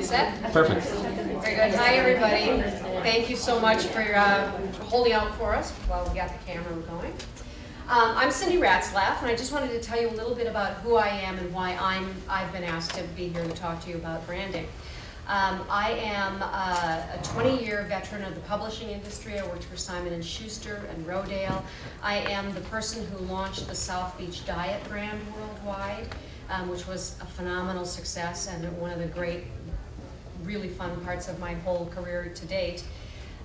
set? Perfect. Very good. Hi, everybody. Thank you so much for holding out for us while we got the camera going. I'm Cindy Ratzlaff, and I just wanted to tell you a little bit about who I am and why I've been asked to be here to talk to you about branding. I am a 20-year veteran of the publishing industry. I worked for Simon & Schuster and Rodale. I am the person who launched the South Beach Diet brand worldwide, which was a phenomenal success and one of the great, really fun parts of my whole career to date.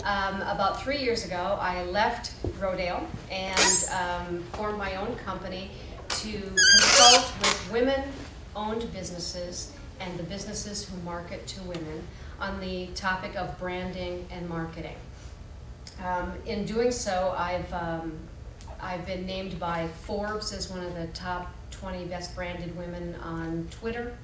About 3 years ago, I left Rodale and formed my own company to consult with women-owned businesses and the businesses who market to women on the topic of branding and marketing. In doing so, I've been named by Forbes as one of the top 20 best branded women on Twitter,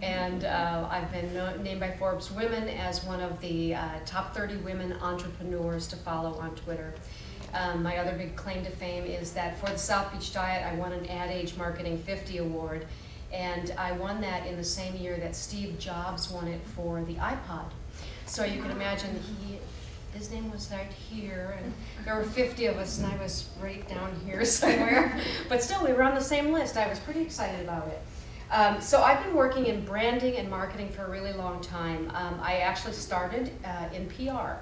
and I've been named by Forbes Women as one of the top 30 women entrepreneurs to follow on Twitter. My other big claim to fame is that for the South Beach Diet, I won an Ad Age Marketing 50 award, and I won that in the same year that Steve Jobs won it for the iPod. So you can imagine his name was right here, and there were 50 of us, and I was right down here somewhere. But still, we were on the same list. I was pretty excited about it. So I've been working in branding and marketing for a really long time. I actually started in PR.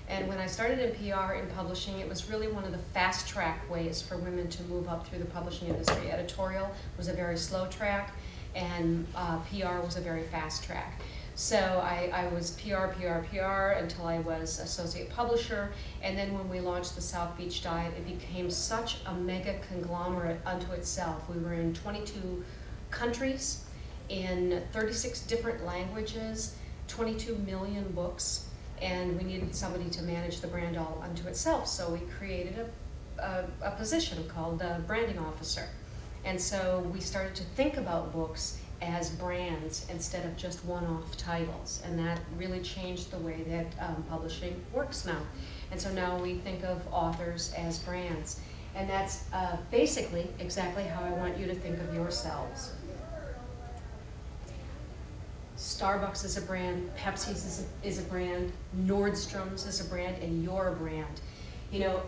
And when I started in PR in publishing, it was really one of the fast-track ways for women to move up through the publishing industry. Editorial was a very slow track, and PR was a very fast track. So I was PR until I was associate publisher, and then when we launched the South Beach Diet, it became such a mega conglomerate unto itself. We were in 22 countries, in 36 different languages, 22 million books, and we needed somebody to manage the brand all unto itself, so we created a position called branding officer. And so we started to think about books as brands instead of just one-off titles, and that really changed the way that publishing works now. And so now we think of authors as brands, and that's basically exactly how I want you to think of yourselves. Starbucks is a brand, Pepsi's is a brand, Nordstrom's is a brand, and you're a brand. You know,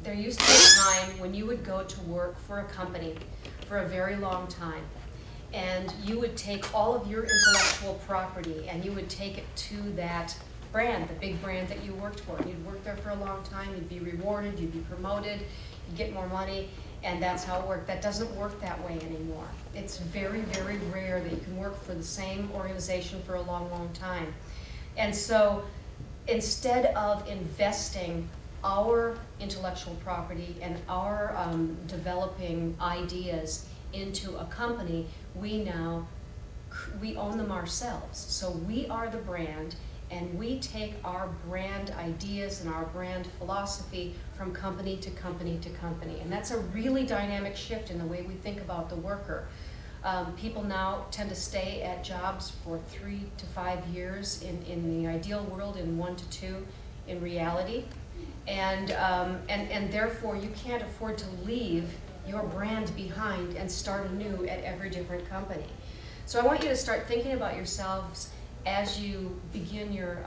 there used to be a time when you would go to work for a company for a very long time, and you would take all of your intellectual property and you would take it to that brand, the big brand that you worked for. You'd work there for a long time, you'd be rewarded, you'd be promoted, you'd get more money, and that's how it worked. That doesn't work that way anymore. It's very, very rare that you can work for the same organization for a long, long time. And so instead of investing our intellectual property and our developing ideas into a company, we own them ourselves. So we are the brand, and we take our brand ideas and our brand philosophy from company to company to company. And that's a really dynamic shift in the way we think about the worker. People now tend to stay at jobs for 3 to 5 years in the ideal world, in 1 to 2 in reality. And therefore you can't afford to leave your brand behind and start anew at every different company. So I want you to start thinking about yourselves as you begin your,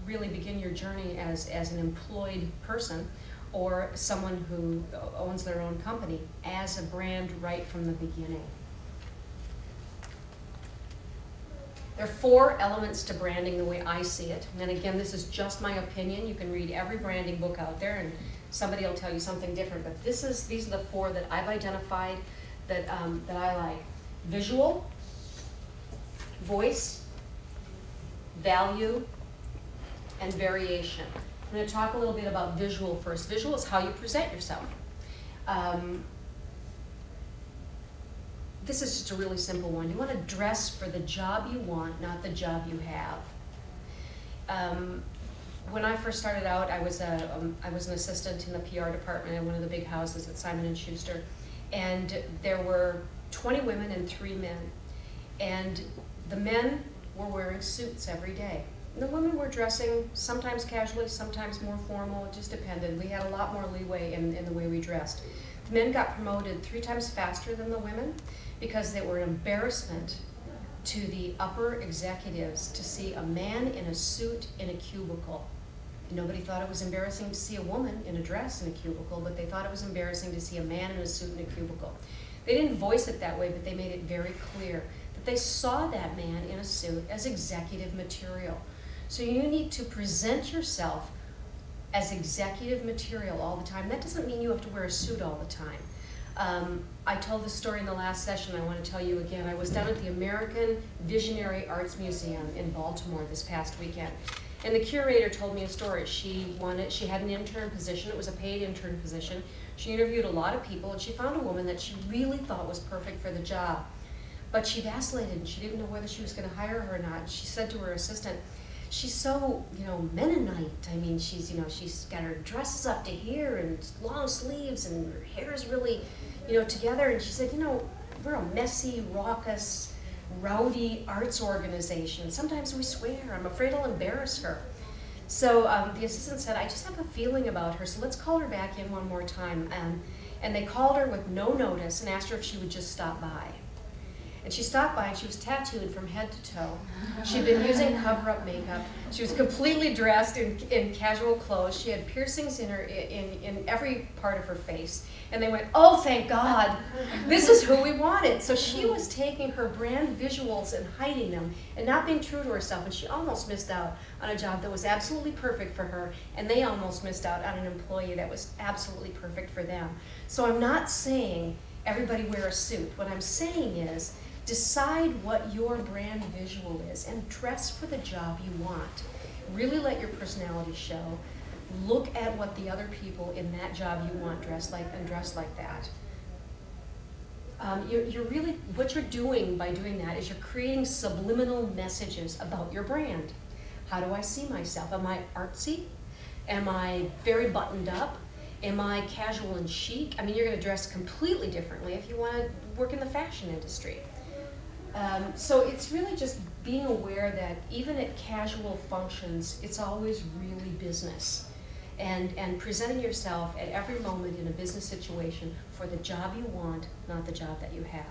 really begin your journey as an employed person or someone who owns their own company, as a brand right from the beginning. There are 4 elements to branding the way I see it. And again, this is just my opinion. You can read every branding book out there and somebody will tell you something different. But these are the 4 that I've identified that I like. Visual, voice, value, and variation. I'm going to talk a little bit about visual first. Visual is how you present yourself. This is just a really simple one. You want to dress for the job you want, not the job you have. When I first started out, I was an assistant in the PR department at one of the big houses at Simon & Schuster, and there were 20 women and 3 men. And the men were wearing suits every day. And the women were dressing sometimes casually, sometimes more formal. It just depended. We had a lot more leeway in the way we dressed. The men got promoted 3 times faster than the women because they were an embarrassment to the upper executives to see a man in a suit in a cubicle. Nobody thought it was embarrassing to see a woman in a dress in a cubicle, but they thought it was embarrassing to see a man in a suit in a cubicle. They didn't voice it that way, but they made it very clear that they saw that man in a suit as executive material. So you need to present yourself as executive material all the time. That doesn't mean you have to wear a suit all the time. I told this story in the last session. I want to tell you again. I was down at the American Visionary Arts Museum in Baltimore this past weekend. And the curator told me a story. She had an intern position. It was a paid intern position. She interviewed a lot of people, and she found a woman that she really thought was perfect for the job. But she vacillated, and she didn't know whether she was going to hire her or not. She said to her assistant, she's so, Mennonite. I mean, she's got her dresses up to here and long sleeves, and her hair is really, together. And she said, we're a messy, raucous, rowdy arts organization. Sometimes we swear. I'm afraid I'll embarrass her. So the assistant said, I just have a feeling about her, so let's call her back in one more time. And they called her with no notice and asked her if she would just stop by. And she stopped by, and she was tattooed from head to toe. She'd been using cover-up makeup. She was completely dressed in casual clothes. She had piercings in every part of her face. And they went, oh, thank God, this is who we wanted. So she was taking her brand visuals and hiding them and not being true to herself. And she almost missed out on a job that was absolutely perfect for her. And they almost missed out on an employee that was absolutely perfect for them. So I'm not saying everybody wear a suit. What I'm saying is, decide what your brand visual is and dress for the job you want. Really let your personality show. Look at what the other people in that job you want dress like and dress like that. What you're doing by doing that is you're creating subliminal messages about your brand. How do I see myself? Am I artsy? Am I very buttoned up? Am I casual and chic? I mean, you're going to dress completely differently if you want to work in the fashion industry. So it's really just being aware that even at casual functions, it's always really business. And presenting yourself at every moment in a business situation for the job you want, not the job that you have.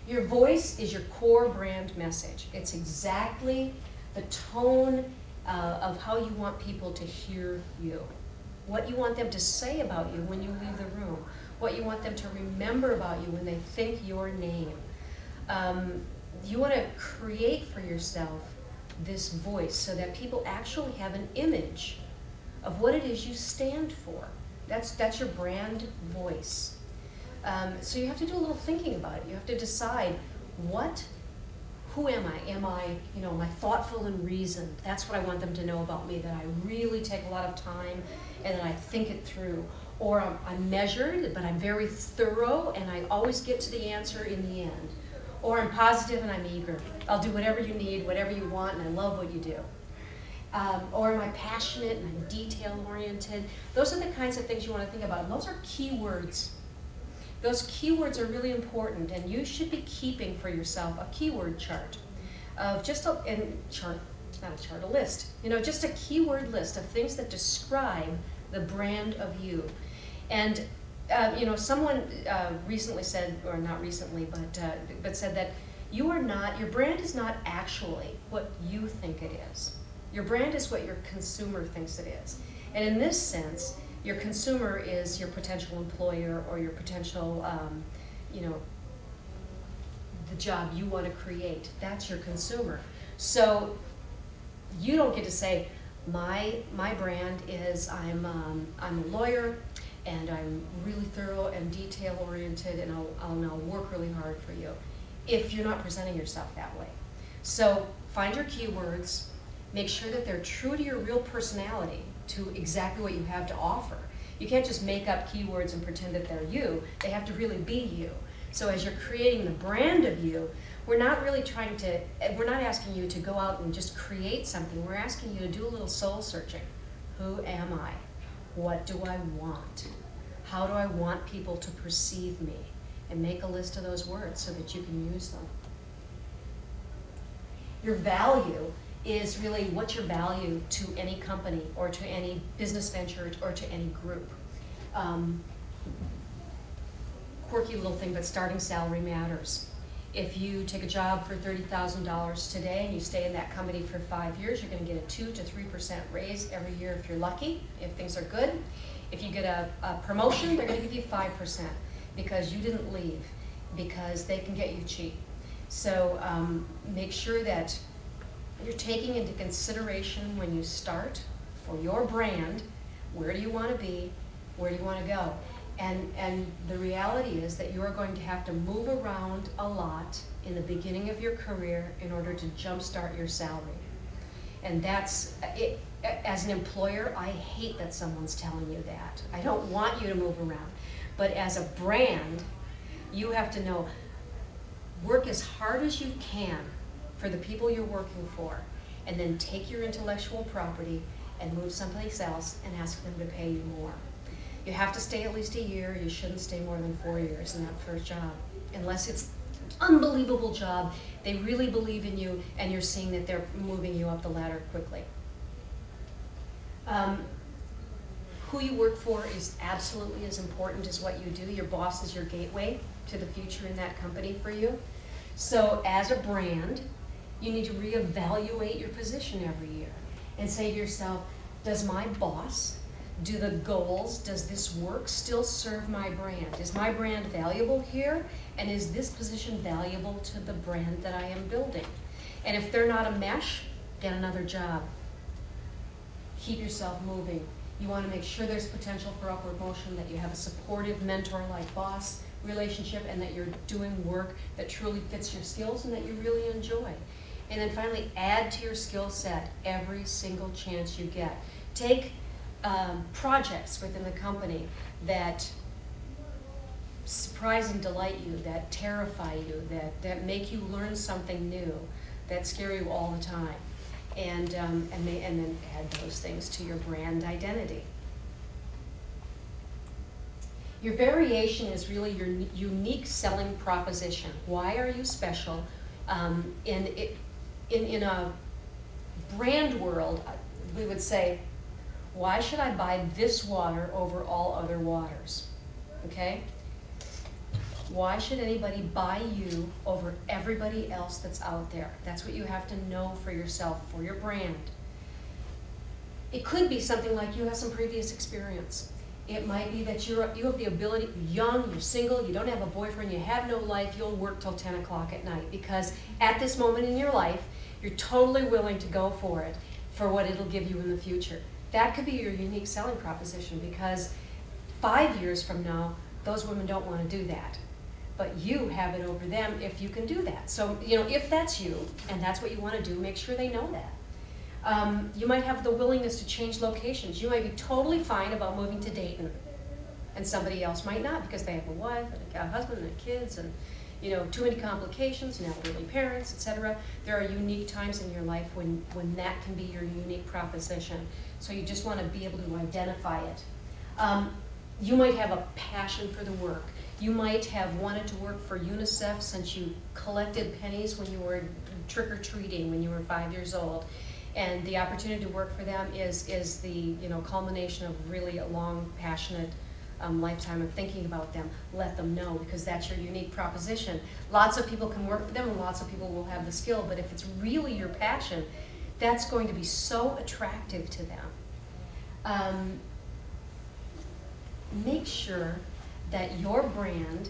Your voice is your core brand message. It's exactly the tone of how you want people to hear you. What you want them to say about you when you leave the room. What you want them to remember about you when they think your name. You want to create for yourself this voice so that people actually have an image of what it is you stand for. That's your brand voice. So you have to do a little thinking about it. You have to decide who am I? Am I thoughtful and reasoned? That's what I want them to know about me, that I really take a lot of time and that I think it through. Or I'm measured, but I'm very thorough and I always get to the answer in the end. Or I'm positive and I'm eager. I'll do whatever you need, whatever you want, and I love what you do. Or am I passionate and I'm detail-oriented? Those are the kinds of things you want to think about. And those are keywords. Those keywords are really important, and you should be keeping for yourself a keyword chart of just a list. Just a keyword list of things that describe the brand of you. And someone recently said, or not recently, but said that your brand is not actually what you think it is. Your brand is what your consumer thinks it is. And in this sense, your consumer is your potential employer or your potential, the job you want to create. That's your consumer. So you don't get to say, my brand is I'm a lawyer and I'm really thorough and detail oriented and I'll work really hard for you, if you're not presenting yourself that way. So find your keywords, make sure that they're true to your real personality, to exactly what you have to offer. You can't just make up keywords and pretend that they're you. They have to really be you. So as you're creating the brand of you, we're not asking you to go out and just create something. We're asking you to do a little soul searching. Who am I? What do I want? How do I want people to perceive me? And make a list of those words so that you can use them. Your value is really what's your value to any company or to any business venture or to any group. Quirky little thing, but starting salary matters. If you take a job for $30,000 today and you stay in that company for 5 years, you're going to get a 2 to 3% raise every year if you're lucky, if things are good. If you get a promotion, they're going to give you 5% because you didn't leave, because they can get you cheap. So make sure that you're taking into consideration when you start for your brand, where do you want to be, where do you want to go? And the reality is that you're going to have to move around a lot in the beginning of your career in order to jumpstart your salary. And that's it. As an employer, I hate that someone's telling you that. I don't want you to move around. But as a brand, you have to know, work as hard as you can for the people you're working for, and then take your intellectual property and move someplace else and ask them to pay you more. You have to stay at least a year. You shouldn't stay more than 4 years in that first job, unless it's an unbelievable job. They really believe in you, and you're seeing that they're moving you up the ladder quickly. Who you work for is absolutely as important as what you do. Your boss is your gateway to the future in that company for you. So as a brand, you need to reevaluate your position every year and say to yourself, does my boss, do the goals, does this work still serve my brand? Is my brand valuable here? And is this position valuable to the brand that I am building? And if they're not a mesh, get another job. Keep yourself moving. You want to make sure there's potential for upward motion, that you have a supportive mentor-like boss relationship, and that you're doing work that truly fits your skills and that you really enjoy. And then finally, add to your skill set every single chance you get. Take projects within the company that surprise and delight you, that terrify you, that make you learn something new, that scare you all the time. And then add those things to your brand identity. Your variation is really your unique selling proposition. Why are you special? In a brand world, we would say, why should I buy this water over all other waters? Okay? Why should anybody buy you over everybody else that's out there? That's what you have to know for yourself, for your brand. It could be something like you have some previous experience. It might be that you have the ability, you're young, you're single, you don't have a boyfriend, you have no life, you'll work till 10 o'clock at night, because at this moment in your life, you're totally willing to go for it, for what it'll give you in the future. That could be your unique selling proposition, because 5 years from now, those women don't want to do that. But you have it over them if you can do that. So, if that's you, and that's what you want to do, make sure they know that. You might have the willingness to change locations. You might be totally fine about moving to Dayton, and somebody else might not, because they have a wife, and a husband, and kids, and too many complications, elderly parents, etc. There are unique times in your life when that can be your unique proposition. So you just want to be able to identify it. You might have a passion for the work. You might have wanted to work for UNICEF since you collected pennies when you were trick-or-treating when you were 5 years old. And the opportunity to work for them is the culmination of really a long, passionate lifetime of thinking about them. Let them know, because that's your unique proposition. Lots of people can work for them, and lots of people will have the skill, but if it's really your passion, that's going to be so attractive to them. Make sure that your brand,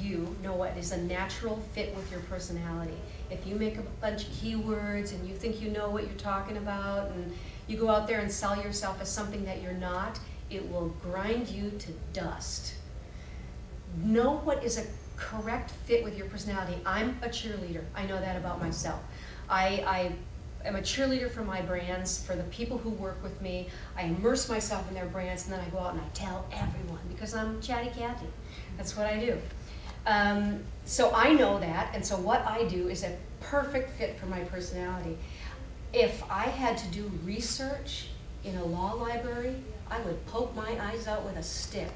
you know what is a natural fit with your personality. If you make a bunch of keywords and you think you know what you're talking about, and you go out there and sell yourself as something that you're not, it will grind you to dust. Know what is a correct fit with your personality. I'm a cheerleader. I know that about myself. I am a cheerleader for my brands, for the people who work with me. I immerse myself in their brands, and then I go out and I tell everyone, because I'm Chatty Cathy. That's what I do. So I know that, and so what I do is a perfect fit for my personality. If I had to do research in a law library, I would poke my eyes out with a stick,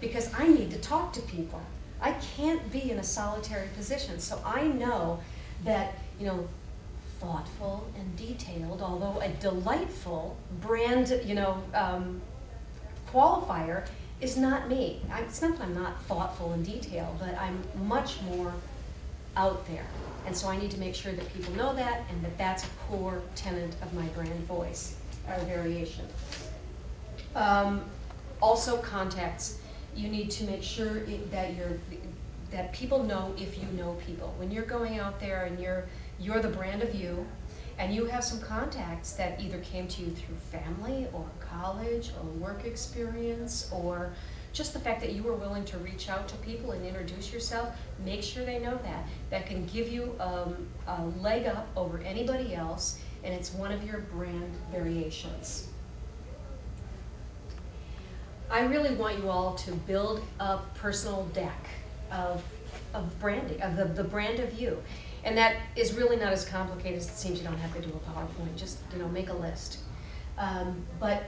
because I need to talk to people. I can't be in a solitary position, so I know that, thoughtful and detailed, although a delightful brand, qualifier is not me. It's not that I'm not thoughtful and detailed, but I'm much more out there. And so I need to make sure that people know that and that that's a core tenet of my brand voice, or variation. Also contacts. You need to make sure that people know if you know people. When you're going out there and you're the brand of you, and you have some contacts that either came to you through family or college or work experience, or just the fact that you were willing to reach out to people and introduce yourself, make sure they know that. That can give you a leg up over anybody else, and it's one of your brand variations. I really want you all to build a personal deck of branding, of the brand of you. And that is really not as complicated as it seems. You don't have to do a PowerPoint, just make a list. But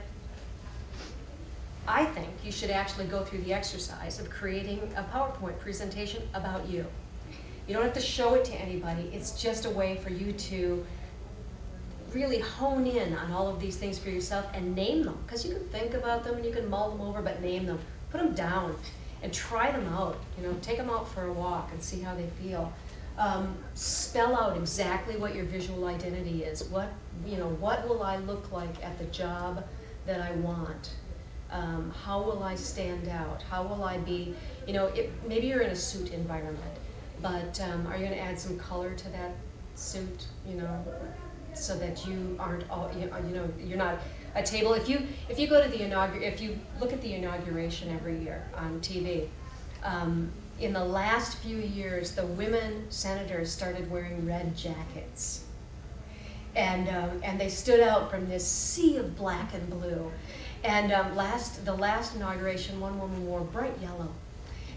I think you should actually go through the exercise of creating a PowerPoint presentation about you. You don't have to show it to anybody. It's just a way for you to really hone in on all of these things for yourself and name them. Because you can think about them and you can mull them over, but name them. Put them down and try them out. Take them out for a walk and see how they feel. Spell out exactly what your visual identity is. What will I look like at the job that I want? How will I stand out? How will I be, maybe you're in a suit environment, but are you going to add some color to that suit, so that you aren't all, you're not a table. If you go to if you look at the inauguration every year on TV, in the last few years, the women senators started wearing red jackets. And they stood out from this sea of black and blue. And the last inauguration, one woman wore bright yellow.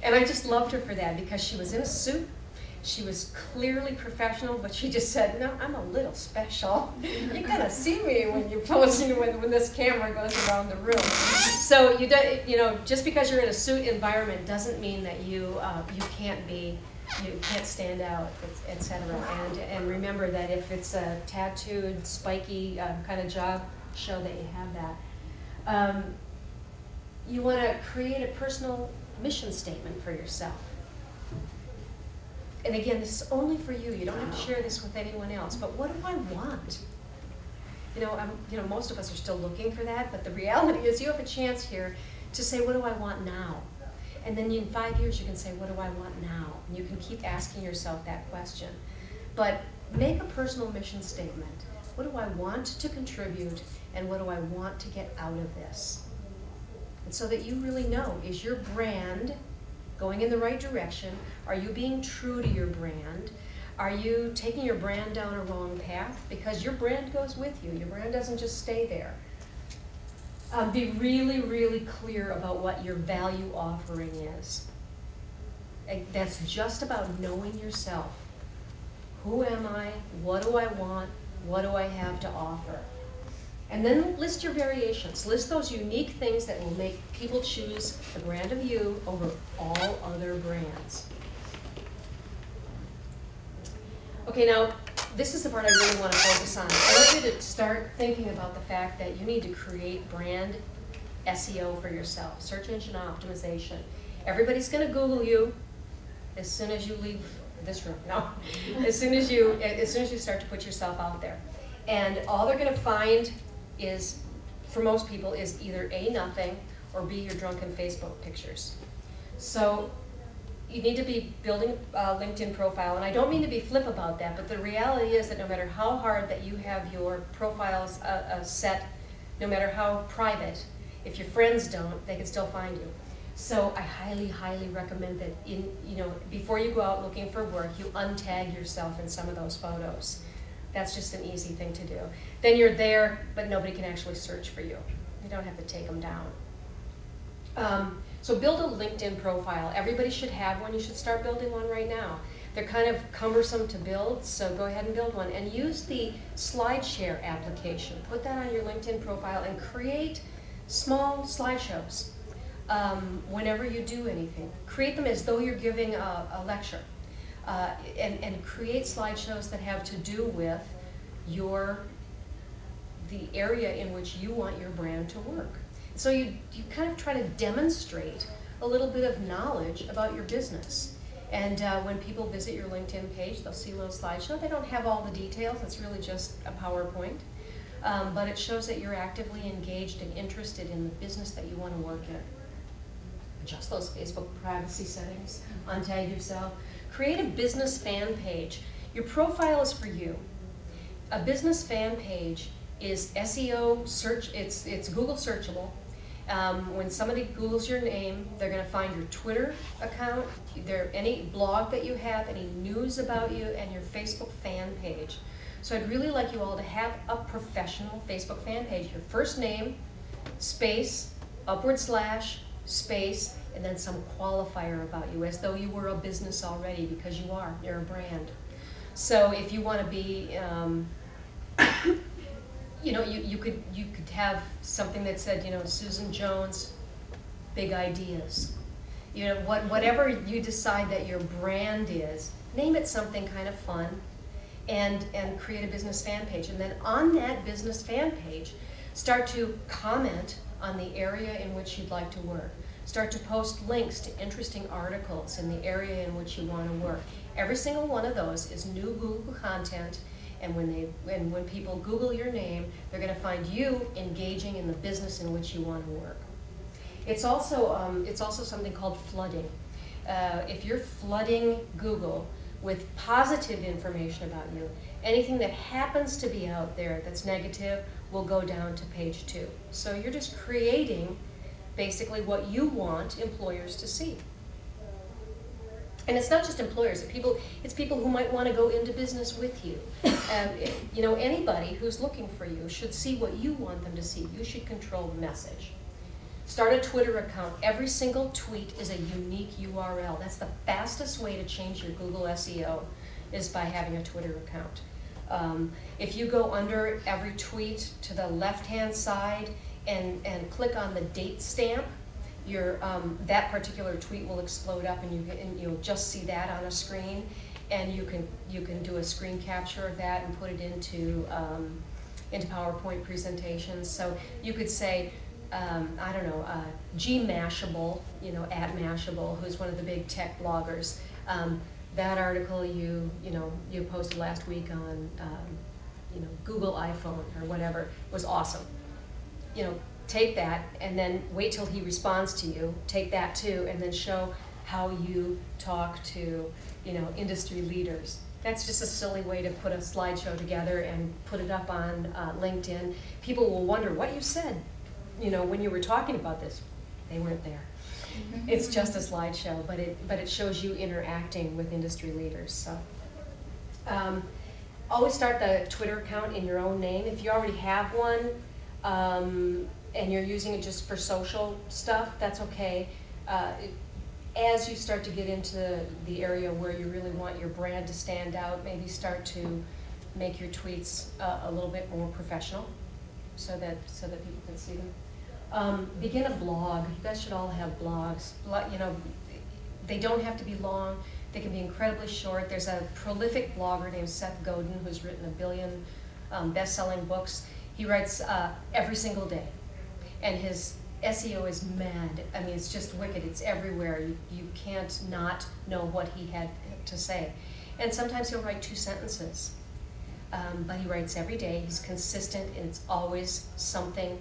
And I just loved her for that because she was in a suit. She was clearly professional, but she just said, no, I'm a little special. You're gonna see me when you're posing, when this camera goes around the room. So just because you're in a suit environment doesn't mean that you can't stand out, etc. And remember that if it's a tattooed, spiky kind of job, show that you have that. You want to create a personal mission statement for yourself. And again, this is only for you. You don't have to share this with anyone else. But what do I want? Most of us are still looking for that. But the reality is, you have a chance here to say, what do I want now? And then in 5 years, you can say, what do I want now? And you can keep asking yourself that question. But make a personal mission statement. What do I want to contribute? And what do I want to get out of this? And so that you really know, is your brand going in the right direction? Are you being true to your brand? Are you taking your brand down a wrong path? Because your brand goes with you. Your brand doesn't just stay there. Be really, really clear about what your value offering is. That's just about knowing yourself. Who am I? What do I want? What do I have to offer? And then list your variations. List those unique things that will make people choose the brand of you over all other brands. Okay, now this is the part I really want to focus on. I want you to start thinking about the fact that you need to create brand SEO for yourself, search engine optimization. Everybody's going to Google you as soon as you leave this room. No, as soon as you start to put yourself out there, and all they're going to find is, for most people, is either A, nothing, or B, your drunken Facebook pictures. So you need to be building a LinkedIn profile, and I don't mean to be flip about that, but the reality is that no matter how hard that you have your profiles set, no matter how private, if your friends don't, they can still find you. So I highly, highly recommend that before you go out looking for work, you untag yourself in some of those photos. That's just an easy thing to do. Then you're there, but nobody can actually search for you. You don't have to take them down. So build a LinkedIn profile. Everybody should have one. You should start building one right now. They're kind of cumbersome to build, so go ahead and build one. And use the SlideShare application. Put that on your LinkedIn profile and create small slideshows whenever you do anything. Create them as though you're giving a lecture. And create slideshows that have to do with the area in which you want your brand to work. So you kind of try to demonstrate a little bit of knowledge about your business. And when people visit your LinkedIn page, they'll see a little slideshow. They don't have all the details. It's really just a PowerPoint. But it shows that you're actively engaged and interested in the business that you want to work in. Adjust those Facebook privacy settings. Untag yourself. Create a business fan page. Your profile is for you. A business fan page is SEO search. It's Google searchable. When somebody Googles your name, they're going to find your Twitter account, any blog that you have, any news about you, and your Facebook fan page. So I'd really like you all to have a professional Facebook fan page. Your first name, space, /, space, and then some qualifier about you, as though you were a business already, because you are. You're a brand. So if you want to be, you know, you could have something that said, you know, Susan Jones, big ideas. You know, whatever you decide that your brand is, name it something kind of fun, and create a business fan page. And then on that business fan page, start to comment on the area in which you'd like to work. Start to post links to interesting articles in the area in which you want to work. Every single one of those is new Google content, and when people Google your name, they're going to find you engaging in the business in which you want to work. It's also something called flooding. If you're flooding Google with positive information about you, anything that happens to be out there that's negative will go down to page 2. So you're just creating basically what you want employers to see. And it's not just employers, it's people who might want to go into business with you. You know, anybody who's looking for you should see what you want them to see. You should control the message. Start a Twitter account. Every single tweet is a unique URL. That's the fastest way to change your Google SEO, is by having a Twitter account. If you go under every tweet to the left-hand side and click on the date stamp, that particular tweet will explode up, and you'll just see that on a screen, and you can do a screen capture of that and put it into PowerPoint presentations. So you could say, I don't know, G Mashable, you know, at Mashable, who's one of the big tech bloggers. That article you posted last week on Google iPhone or whatever was awesome. You know, take that and then wait till he responds to you. Take that too, and then show how you talk to industry leaders. That's just a silly way to put a slideshow together and put it up on LinkedIn. People will wonder what you said, when you were talking about this. They weren't there. It's just a slideshow, but it shows you interacting with industry leaders. So always start the Twitter account in your own name. If you already have one and you're using it just for social stuff, that's okay. As you start to get into the area where you really want your brand to stand out, maybe start to make your tweets a little bit more professional, so that people can see them. Begin a blog. You guys should all have blogs. They don't have to be long. They can be incredibly short. There's a prolific blogger named Seth Godin who's written 1 billion best-selling books. He writes every single day, and his SEO is mad. I mean, it's just wicked. It's everywhere. You can't not know what he had to say. And sometimes he'll write 2 sentences, but he writes every day. He's consistent, and it's always something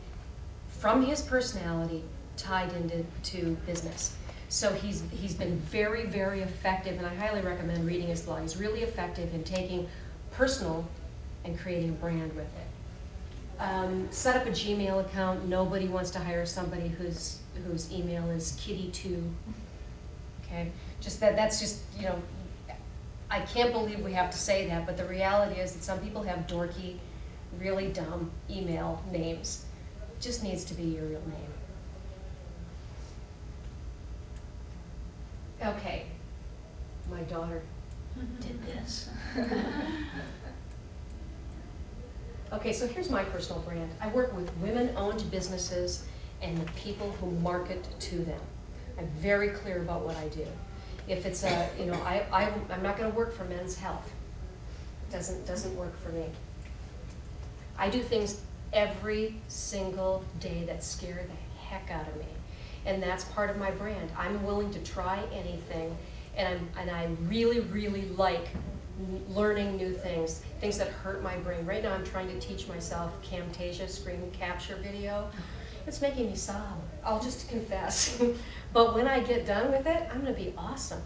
from his personality tied into business. So he's been very, very effective, and I highly recommend reading his blog. He's really effective in taking personal and creating a brand with it. Set up a Gmail account. Nobody wants to hire somebody whose email is kitty2. Okay, that's just I can't believe we have to say that, but the reality is that some people have dorky, really dumb email names. It just needs to be your real name. Okay, my daughter did this. Okay, so here's my personal brand. I work with women-owned businesses and the people who market to them. I'm very clear about what I do. If it's I'm not going to work for Men's Health. It doesn't work for me. I do things every single day that scare the heck out of me, and that's part of my brand. I'm willing to try anything, and I really, really like learning new things, things that hurt my brain. Right now I'm trying to teach myself Camtasia screen capture video. It's making me sob, I'll just confess. But when I get done with it, I'm gonna be awesome.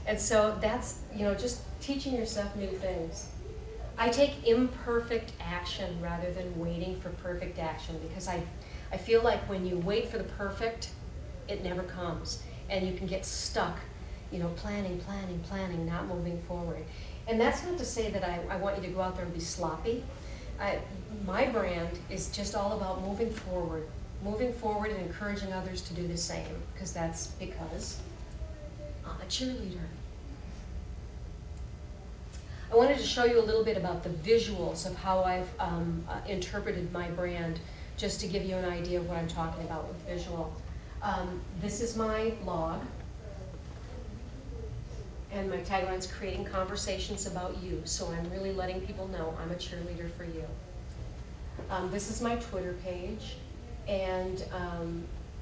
And so that's, just teaching yourself new things. I take imperfect action rather than waiting for perfect action, because I feel like when you wait for the perfect, it never comes. And you can get stuck, planning, not moving forward. And that's not to say that I want you to go out there and be sloppy. My brand is just all about moving forward and encouraging others to do the same, because I'm a cheerleader. I wanted to show you a little bit about the visuals of how I've interpreted my brand, just to give you an idea of what I'm talking about with visual. This is my blog, and my tagline is creating conversations about you. So I'm really letting people know I'm a cheerleader for you. This is my Twitter page, and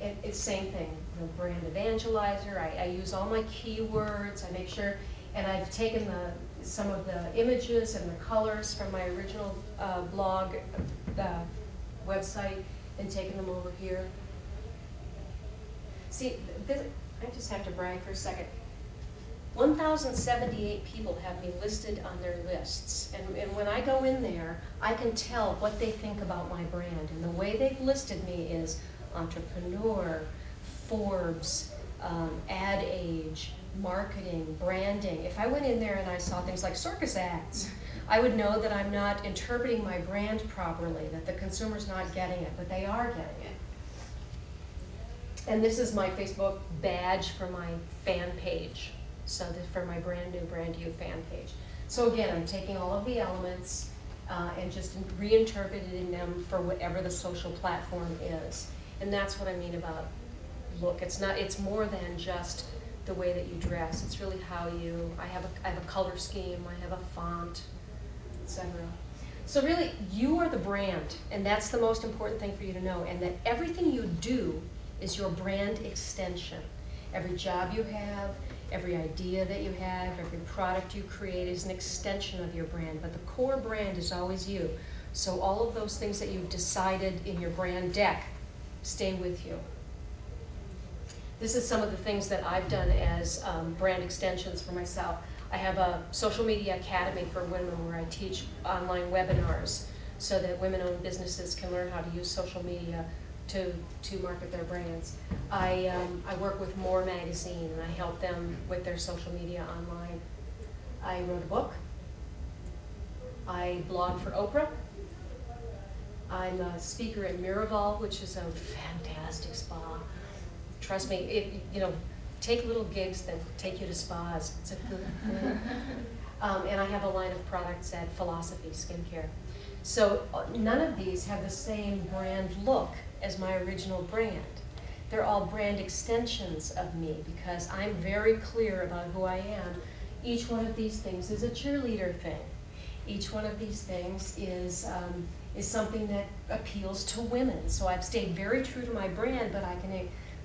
it's the same thing, the brand evangelizer. I use all my keywords. I make sure, and I've taken some of the images and the colors from my original blog website and taken them over here. See, I just have to brag for a second. 1,078 people have me listed on their lists, and when I go in there, I can tell what they think about my brand, and the way they've listed me is entrepreneur, Forbes, Ad Age, marketing, branding. If I went in there and I saw things like circus acts, I would know that I'm not interpreting my brand properly, that the consumer's not getting it, but they are getting it. And this is my Facebook badge for my fan page. So for my brand new, brand new fan page. So again, I'm taking all of the elements and just reinterpreting them for whatever the social platform is. And that's what I mean about look. It's more than just the way that you dress. It's really how I have a color scheme, I have a font, etc. So really, you are the brand, and that's the most important thing for you to know, and that everything you do is your brand extension. Every job you have, every idea that you have, every product you create is an extension of your brand, but the core brand is always you. So all of those things that you've decided in your brand deck stay with you. This is some of the things that I've done as brand extensions for myself. I have a social media academy for women where I teach online webinars so that women-owned businesses can learn how to use social media to market their brands. I work with More Magazine, and I help them with their social media online. I wrote a book. I blog for Oprah. I'm a speaker at Miraval, which is a fantastic spa. Trust me, take little gigs that take you to spas. It's a good thing. And I have a line of products at Philosophy Skincare. So none of these have the same brand look as my original brand. They're all brand extensions of me because I'm very clear about who I am. Each one of these things is a cheerleader thing. Each one of these things is something that appeals to women. So I've stayed very true to my brand, but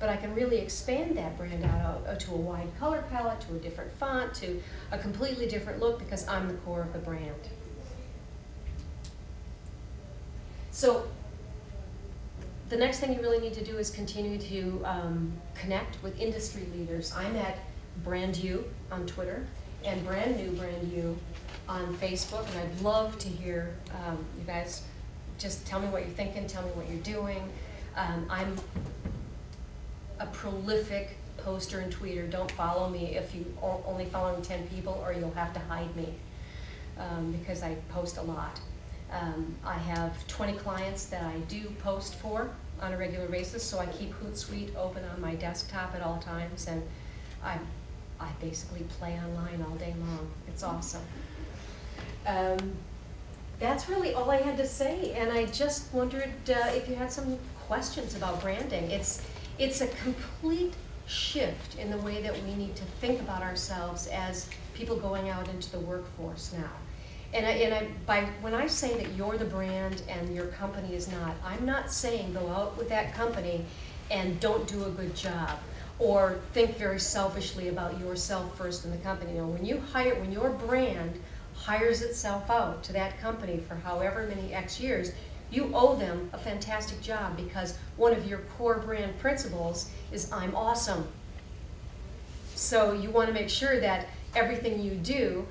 I can really expand that brand out to a wide color palette, to a different font, to a completely different look because I'm the core of the brand. So the next thing you really need to do is continue to connect with industry leaders. I'm at Brand You on Twitter and Brand New Brand You on Facebook, and I'd love to hear you guys just tell me what you're thinking, tell me what you're doing. I'm a prolific poster and tweeter. Don't follow me if you only following 10 people, or you'll have to hide me because I post a lot. I have 20 clients that I do post for on a regular basis, so I keep Hootsuite open on my desktop at all times, and I basically play online all day long. It's awesome. That's really all I had to say, and I just wondered if you had some questions about branding. It's a complete shift in the way that we need to think about ourselves as people going out into the workforce now. When I say that you're the brand and your company is not, I'm not saying go out with that company and don't do a good job. or think very selfishly about yourself first in the company. You know, when your brand hires itself out to that company for however many X years, you owe them a fantastic job, because one of your core brand principles is I'm awesome. So you want to make sure that everything you do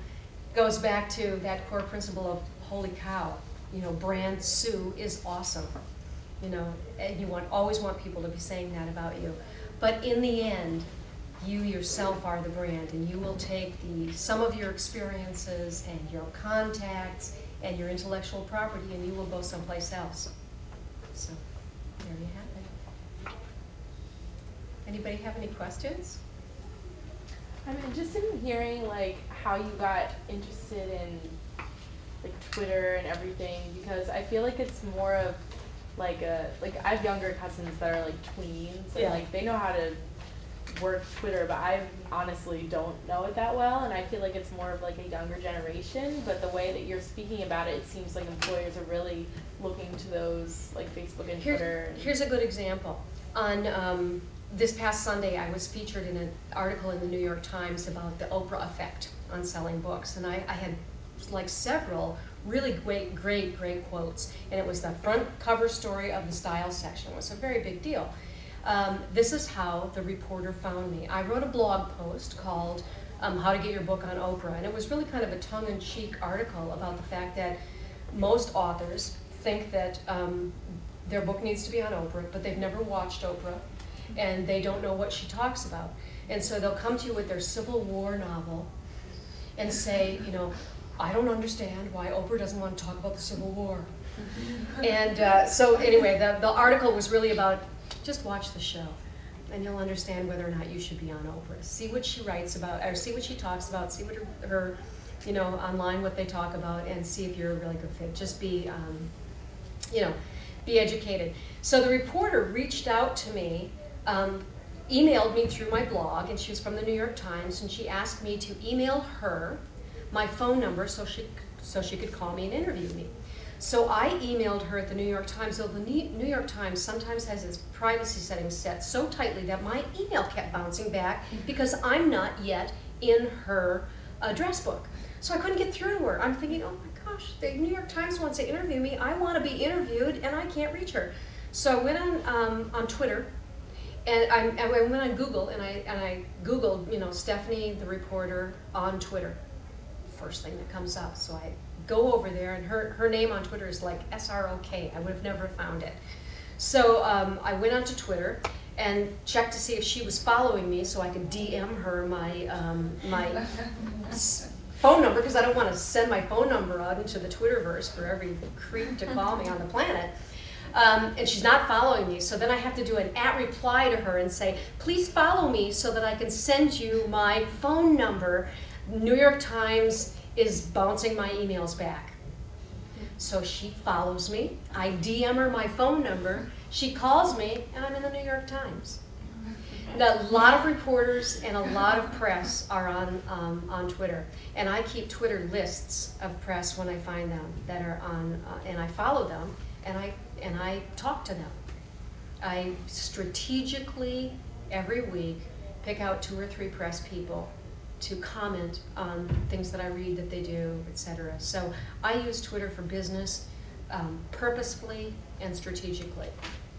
goes back to that core principle of holy cow, you know, brand Sue is awesome. You know, and you always want people to be saying that about you. But in the end, you yourself are the brand, and you will take some of your experiences and your contacts and your intellectual property, and you will go someplace else. So there you have it. Anybody have any questions? I'm interested in hearing like how you got interested in like Twitter and everything, because I feel like it's more of like I have younger cousins that are like tweens, and like they know how to work Twitter, but I honestly don't know it that well, and I feel like it's more of like a younger generation. But the way that you're speaking about it, it seems like employers are really looking to those like Facebook and Twitter. Here's a good example. On this past Sunday, I was featured in an article in the New York Times about the Oprah effect on selling books, and I had like several really great quotes, and it was the front cover story of the style section. It was a very big deal. This is how the reporter found me. I wrote a blog post called How to Get Your Book on Oprah, and it was really kind of a tongue-in-cheek article about the fact that most authors think that their book needs to be on Oprah, but they've never watched Oprah, and they don't know what she talks about. And so they'll come to you with their Civil War novel and say, you know, I don't understand why Oprah doesn't want to talk about the Civil War. And so anyway, the article was really about, just watch the show, and you'll understand whether or not you should be on Oprah. See what she writes about, or see what she talks about, see what her you know, online what they talk about, and see if you're a really good fit. Just be, you know, be educated. So the reporter reached out to me, emailed me through my blog, and she was from the New York Times, and she asked me to email her my phone number so she could call me and interview me. So I emailed her at the New York Times. So the New York Times sometimes has its privacy settings set so tightly that my email kept bouncing back because I'm not yet in her address book. So I couldn't get through to her. I'm thinking, oh my gosh, the New York Times wants to interview me. I want to be interviewed, and I can't reach her. So I went on Twitter, and I went on Google, and I Googled, you know, Stephanie the reporter on Twitter. First thing that comes up. So I go over there, and her name on Twitter is like SROK. I would have never found it. So I went onto Twitter and checked to see if she was following me, so I could DM her my my phone number, because I don't want to send my phone number out into the Twitterverse for every creep to call me on the planet. And she's not following me, so then I have to do an @reply to her and say, please follow me so that I can send you my phone number. New York Times is bouncing my emails back. So she follows me, I DM her my phone number, she calls me, and I'm in the New York Times. Now, a lot of reporters and a lot of press are on Twitter, and I keep Twitter lists of press when I find them that are on, and I follow them, and I talk to them. I strategically, every week, pick out 2 or 3 press people to comment on things that I read that they do, etc. So I use Twitter for business, purposefully and strategically,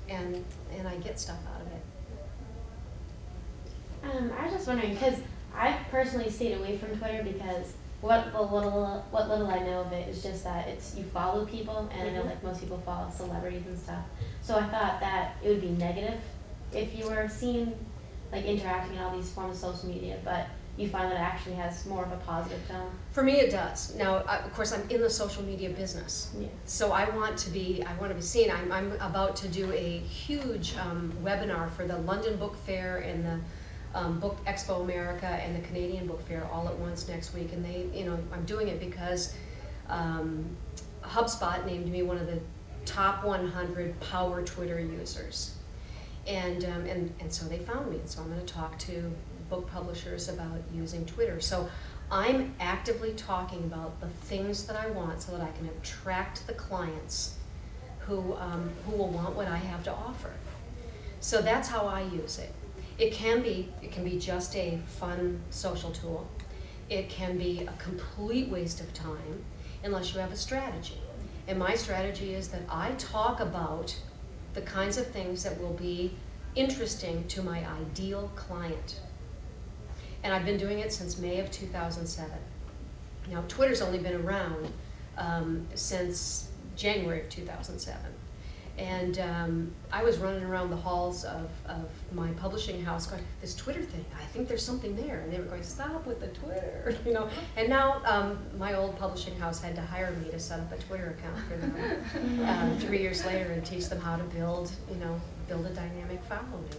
and I get stuff out of it. I was just wondering, because I've personally stayed away from Twitter because what little I know of it is just that it's you follow people, and I know like most people follow celebrities and stuff. So I thought that it would be negative if you were seen like interacting in all these forms of social media, but you find that it actually has more of a positive tone? For me, it does. Now, of course, I'm in the social media business, so I want to be seen. I'm about to do a huge webinar for the London Book Fair and the Book Expo America and the Canadian Book Fair all at once next week, and I'm doing it because HubSpot named me one of the top 100 power Twitter users, and so they found me, and so I'm going to talk to book publishers about using Twitter. So I'm actively talking about the things that I want so that I can attract the clients who will want what I have to offer. So that's how I use it. It can be just a fun social tool. It can be a complete waste of time unless you have a strategy. And my strategy is that I talk about the kinds of things that will be interesting to my ideal client. And I've been doing it since May of 2007. Now, Twitter's only been around since January of 2007. And I was running around the halls of my publishing house going, this Twitter thing, I think there's something there. And they were going, stop with the Twitter, you know. And now my old publishing house had to hire me to set up a Twitter account for them 3 years later and teach them how to build a dynamic following.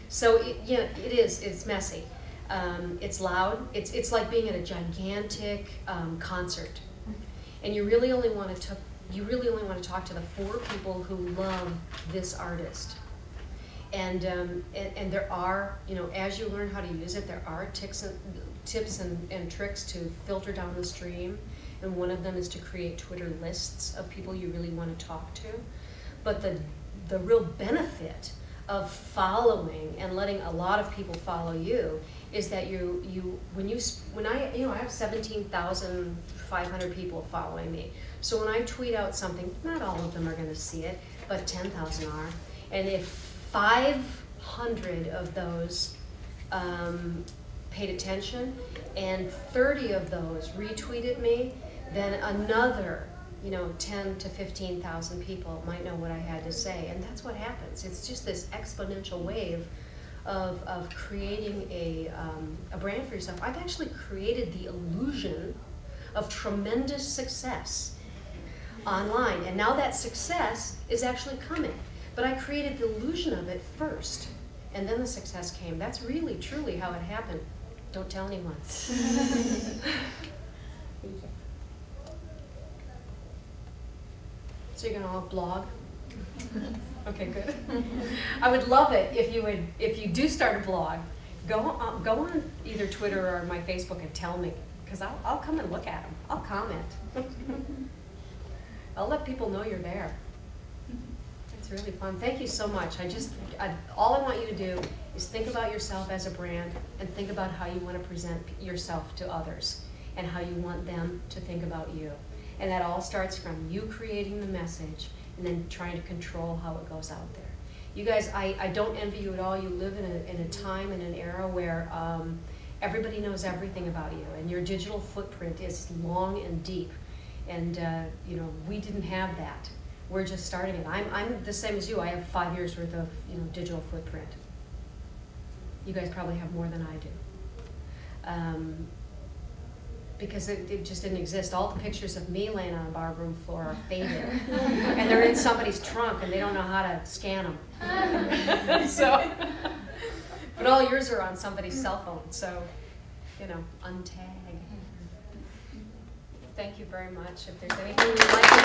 So it's messy. It's loud. It's like being at a gigantic concert. And you really only want to talk to the 4 people who love this artist. And there are, as you learn how to use it, there are tips and tricks to filter down the stream. And one of them is to create Twitter lists of people you really want to talk to. But the real benefit of following and letting a lot of people follow you is that I have 17,500 people following me. So when I tweet out something, not all of them are going to see it, but 10,000 are. And if 500 of those paid attention and 30 of those retweeted me, then another 10 to 15,000 people might know what I had to say. And that's what happens. It's just this exponential wave of creating a brand for yourself. I've actually created the illusion of tremendous success online. And now that success is actually coming. But I created the illusion of it first. And then the success came. That's really, truly how it happened. Don't tell anyone. So you're gonna all blog? Okay, good. I would love it if you do start a blog, go on either Twitter or my Facebook and tell me, because I'll come and look at them. I'll comment. I'll let people know you're there. It's really fun. Thank you so much. All I want you to do is think about yourself as a brand and think about how you want to present yourself to others and how you want them to think about you. And that all starts from you creating the message and then trying to control how it goes out there. You guys, I don't envy you at all. You live in a time and an era where everybody knows everything about you, and your digital footprint is long and deep. And we didn't have that. We're just starting it. I'm the same as you. I have 5 years worth of digital footprint. You guys probably have more than I do. Because it just didn't exist. All the pictures of me laying on a barroom floor are faded. And they're in somebody's trunk and they don't know how to scan them. But all yours are on somebody's cell phone, so, untag. Thank you very much. If there's anything you'd like to know,